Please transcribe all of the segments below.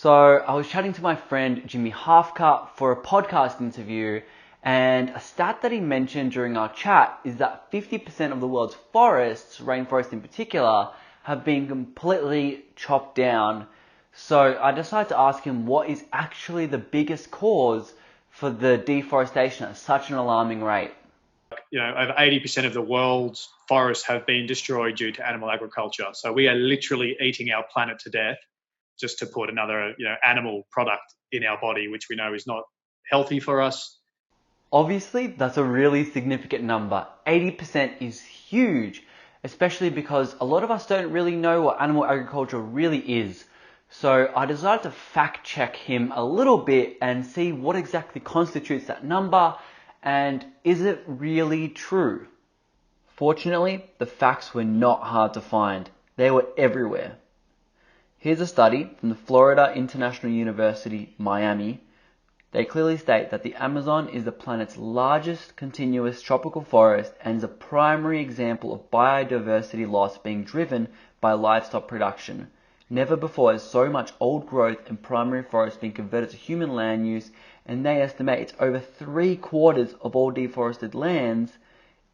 So I was chatting to my friend Jimmy Halfcut for a podcast interview, and a stat that he mentioned during our chat is that 50% of the world's forests, rainforests in particular, have been completely chopped down. So I decided to ask him what is actually the biggest cause for the deforestation at such an alarming rate. Over 80% of the world's forests have been destroyed due to animal agriculture. So we are literally eating our planet to death just to put another, animal product in our body, which we know is not healthy for us. Obviously, that's a really significant number. 80% is huge, especially because a lot of us don't really know what animal agriculture really is. So I decided to fact check him a little bit and see what exactly constitutes that number, and is it really true? Fortunately, the facts were not hard to find. They were everywhere. Here's a study from the Florida International University, Miami. They clearly state that the Amazon is the planet's largest continuous tropical forest and is a primary example of biodiversity loss being driven by livestock production. Never before has so much old growth and primary forest been converted to human land use, and they estimate it's over 3/4 of all deforested lands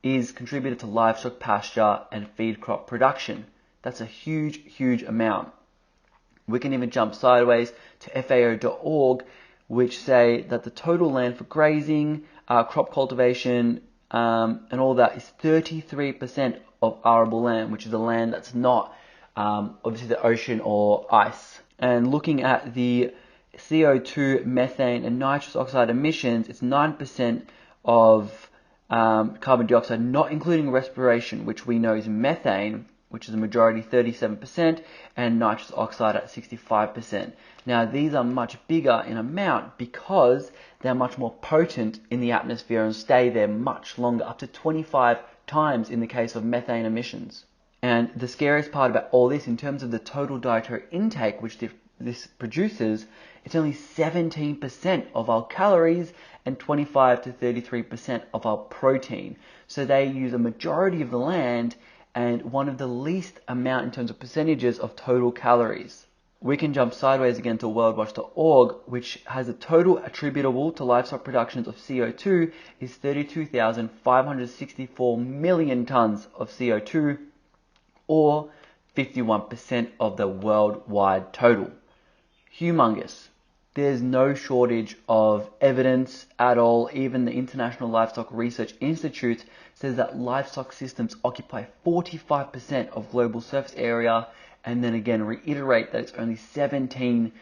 is contributed to livestock pasture and feed crop production. That's a huge, huge amount. We can even jump sideways to FAO.org, which say that the total land for grazing, crop cultivation, and all that is 33% of arable land, which is the land that's not obviously the ocean or ice. And looking at the CO2, methane, and nitrous oxide emissions, it's 9% of carbon dioxide, not including respiration, which we know is methane, which is a majority 37%, and nitrous oxide at 65%. Now these are much bigger in amount because they're much more potent in the atmosphere and stay there much longer, up to 25 times in the case of methane emissions. And the scariest part about all this, in terms of the total dietary intake which this produces, it's only 17% of our calories and 25 to 33% of our protein. So they use a majority of the land and one of the least amount in terms of percentages of total calories. We can jump sideways again to worldwatch.org, which has a total attributable to livestock productions of CO2 is 32,564 million tons of CO2, or 51% of the worldwide total. Humongous. There's no shortage of evidence at all. Even the International Livestock Research Institute says that livestock systems occupy 45% of global surface area, and then again reiterate that it's only 17%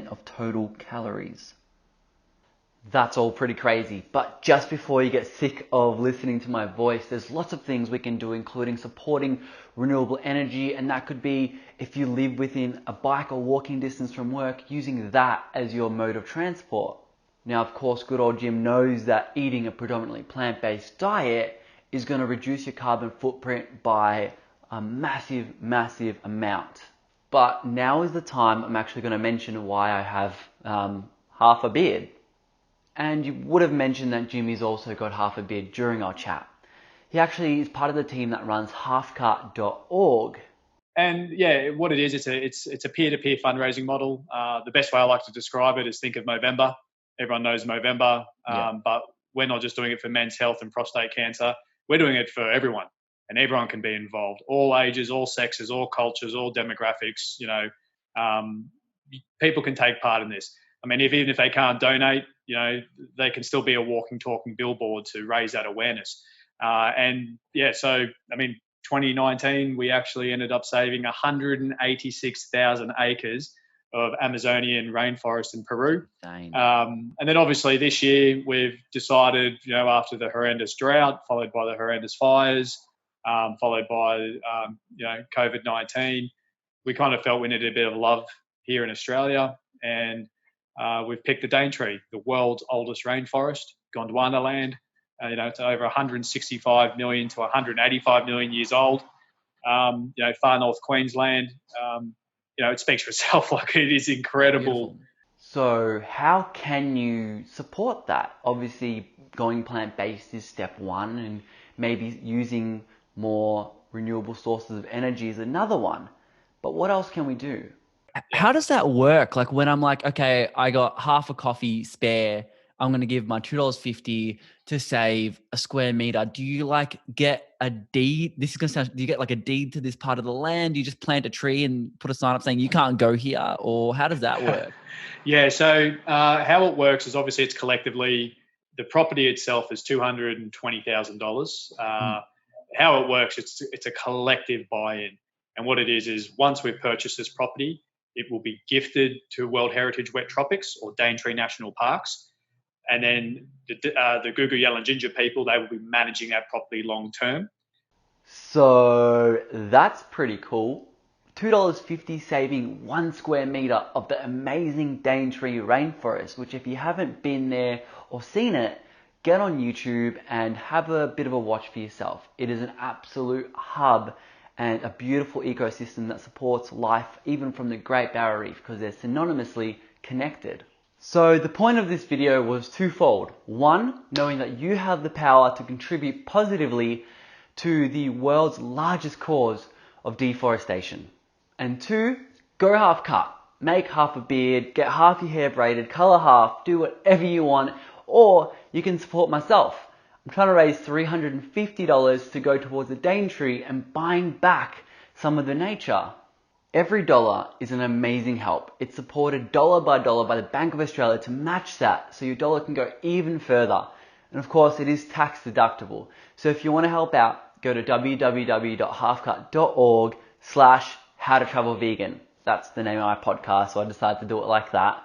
of total calories. That's all pretty crazy, but just before you get sick of listening to my voice, there's lots of things we can do, including supporting renewable energy, and that could be if you live within a bike or walking distance from work, using that as your mode of transport. Now, of course, good old Jim knows that eating a predominantly plant-based diet is going to reduce your carbon footprint by a massive, massive amount. But now is the time I'm actually going to mention why I have half a beard. And you would have mentioned that Jimmy's also got half a beard during our chat. He actually is part of the team that runs Halfcut.org. And yeah, what it is, it's a peer-to-peer fundraising model. The best way I like to describe it is think of Movember. Everyone knows Movember, but we're not just doing it for men's health and prostate cancer. We're doing it for everyone, and everyone can be involved. All ages, all sexes, all cultures, all demographics. People can take part in this. I mean, even if they can't donate, they can still be a walking, talking billboard to raise that awareness. 2019, we actually ended up saving 186,000 acres of Amazonian rainforest in Peru. And then obviously this year we've decided, after the horrendous drought, followed by the horrendous fires, followed by, COVID-19, we kind of felt we needed a bit of love here in Australia. And we've picked the Daintree, the world's oldest rainforest, Gondwanaland. It's over 165 million to 185 million years old. Far north Queensland. It speaks for itself. Like, it is incredible. Beautiful. So how can you support that? Obviously, going plant-based is step one, and maybe using more renewable sources of energy is another one. But what else can we do? Yeah. How does that work? Like when I'm like, okay, I got half a coffee spare, I'm going to give my $2.50 to save a square meter. Do you like get a deed? This is going to sound, do you get like a deed to this part of the land? Do you just plant a tree and put a sign up saying you can't go here? Or how does that work? Yeah. So how it works is obviously it's collectively, the property itself is $220,000. Mm. How it works, it's a collective buy-in. And what it is once we've purchased this property, it will be gifted to World Heritage Wet Tropics or Daintree National Parks. And then the Gugu Yellow Ginger people, they will be managing that property long term. So that's pretty cool. $2.50 saving 1 square meter of the amazing Daintree Rainforest, which if you haven't been there or seen it, get on YouTube and have a bit of a watch for yourself. It is an absolute hub and a beautiful ecosystem that supports life even from the Great Barrier Reef because they're synonymously connected. So the point of this video was twofold. One, knowing that you have the power to contribute positively to the world's largest cause of deforestation. And two, go half cut. Make half a beard, get half your hair braided, color half, do whatever you want, or you can support myself. I'm trying to raise $350 to go towards the Daintree and buying back some of the nature. Every dollar is an amazing help. It's supported dollar by the Bank of Australia to match that so your dollar can go even further. And of course, it is tax deductible. So if you want to help out, go to www.halfcut.org/howtotravelvegan. That's the name of my podcast, so I decided to do it like that.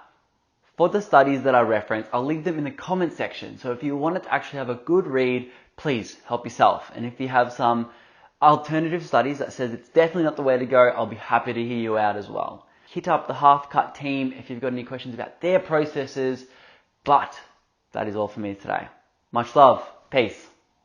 For the studies that I reference, I'll leave them in the comment section. So if you wanted to actually have a good read, please help yourself. And if you have some alternative studies that says it's definitely not the way to go, I'll be happy to hear you out as well. Hit up the Halfcut team if you've got any questions about their processes. But that is all for me today. Much love. Peace.